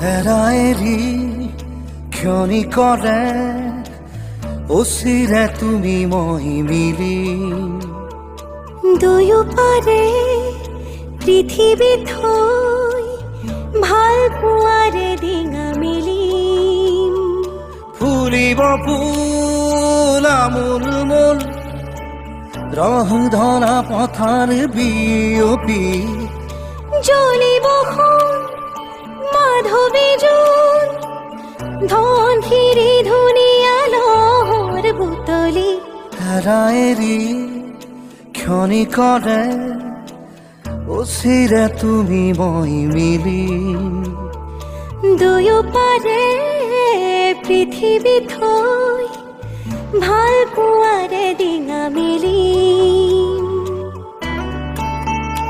এৰাএৰি ক্ষণি কৰে অচিৰে তুমি মই মিলি দুয়ো পাৰে পৃথিৱী থৈ ভাল পোৱাৰে ডিঙা মেলিম ফুলিব ফুল আমোল মোল ৰং ধৰা পথাৰ বিয়পি জ্বলিব মাধৱী জোন ধনশিৰি ধুনীয়া লহৰ বুটলি এৰাএৰি ক্ষণি কৰে অচিৰে তুমি মই মিলি দুয়ো পাৰে পৃথিৱী থৈ ভাল পোৱাৰে ডিঙা মেলি